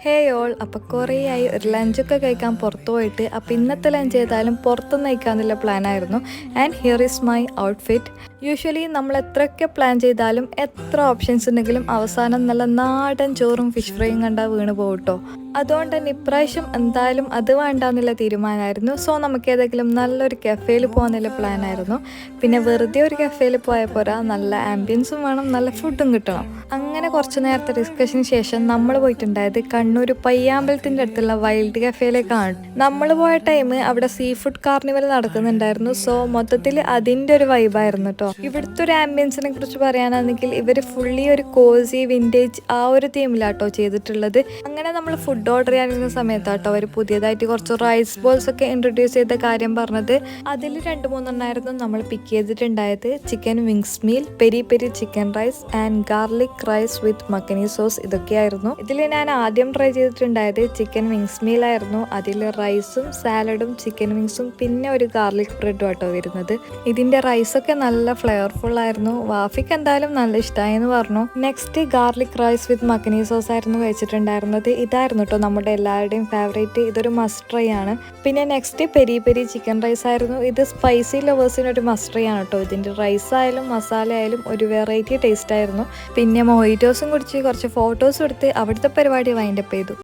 ഹേ all, അപ്പോൾ കുറേയായി ഒരു ലഞ്ചൊക്കെ കഴിക്കാൻ പുറത്തു പോയിട്ട്. അപ്പോൾ ഇന്നത്തെ ലഞ്ച് ചെയ്താലും പുറത്തുനിന്ന് കഴിക്കാമെന്നുള്ള പ്ലാനായിരുന്നു. And here is my outfit. Usually നമ്മൾ എത്രയൊക്കെ പ്ലാൻ ചെയ്താലും എത്ര ഓപ്ഷൻസ് ഉണ്ടെങ്കിലും അവസാനം നല്ല നാടൻ ചോറും ഫിഷ് ഫ്രൈയും കണ്ടാൽ വീണ് പോകട്ടോ. അതുകൊണ്ട് തന്നെ ഇപ്രാവശ്യം എന്തായാലും അത് വേണ്ടാന്നുള്ള തീരുമാനമായിരുന്നു. സോ നമുക്ക് ഏതെങ്കിലും നല്ലൊരു കഫേയിൽ പോകാന്നുള്ള പ്ലാനായിരുന്നു. പിന്നെ വെറുതെ ഒരു കഫേയിൽ പോയാൽ പോരാ, നല്ല ആംബിയൻസും വേണം, നല്ല ഫുഡും കിട്ടണം. അങ്ങനെ കുറച്ച് നേരത്തെ ഡിസ്കഷന് ശേഷം നമ്മൾ പോയിട്ടുണ്ടായത് കണ്ണൂർ പയ്യാമ്പലത്തിൻ്റെ അടുത്തുള്ള വൈൽഡ് കഫേയിലേക്കാണ്. നമ്മൾ പോയ ടൈം അവിടെ സീ ഫുഡ് കാർണിവൽ നടക്കുന്നുണ്ടായിരുന്നു. സോ മൊത്തത്തിൽ അതിൻ്റെ ഒരു വൈബായിരുന്നു കേട്ടോ. ഇവിടുത്തെ ഒരു ആംബിയൻസിനെ കുറിച്ച് പറയാനാണെങ്കിൽ ഇവർ ഫുള്ളി ഒരു കോസി വിൻറ്റേജ് ആ ഒരു തീമിലാട്ടോ ചെയ്തിട്ടുള്ളത്. അങ്ങനെ നമ്മൾ ഫുഡ് ഓർഡർ ചെയ്യാനിരുന്ന സമയത്താട്ടോ അവർ പുതിയതായിട്ട് കുറച്ച് റൈസ് ബോൾസ് ഒക്കെ ഇൻട്രൊഡ്യൂസ് ചെയ്ത കാര്യം പറഞ്ഞത്. അതിൽ 2-3 നമ്മൾ പിക്ക് ചെയ്തിട്ടുണ്ടായത് chicken wings meal, peri peri chicken rice and garlic rice with makhani sauce. ഇതൊക്കെയായിരുന്നു. ഇതിൽ ഞാൻ ആദ്യം ട്രൈ ചെയ്തിട്ടുണ്ടായത് ചിക്കൻ വിങ്സ് മീൽ ആയിരുന്നു. അതിൽ റൈസും സാലഡും ചിക്കൻ വിങ്സും പിന്നെ ഒരു ഗാർലിക് ബ്രെഡും ആട്ടോ വരുന്നത്. ഇതിന്റെ റൈസൊക്കെ നല്ല ഫ്ലേവർഫുൾ ആയിരുന്നു. വാഫിക്ക് എന്തായാലും നല്ല ഇഷ്ടമായെന്ന് പറഞ്ഞു. Next garlic rice with makhani sauce ആയിരുന്നു കഴിച്ചിട്ടുണ്ടായിരുന്നത്. ഇതായിരുന്നു കേട്ടോ നമ്മുടെ എല്ലാവരുടെയും ഫേവറേറ്റ്. ഇതൊരു മസ്റ്റ് ട്രൈ ആണ്. പിന്നെ next peri peri chicken rice ആയിരുന്നു. ഇത് സ്പൈസി ലവേഴ്സിന് ഒരു മസ്റ്റ് ട്രൈ ആണ് കേട്ടോ. ഇതിന്റെ റൈസ് ആയാലും മസാല ആയാലും ഒരു വെറൈറ്റി ടേസ്റ്റ് ആയിരുന്നു. പിന്നെ മൊഹിറ്റോസും കുടിച്ച് കുറച്ച് ഫോട്ടോസും എടുത്ത് അവിടുത്തെ പരിപാടി വൈൻഡപ്പ് ചെയ്തു.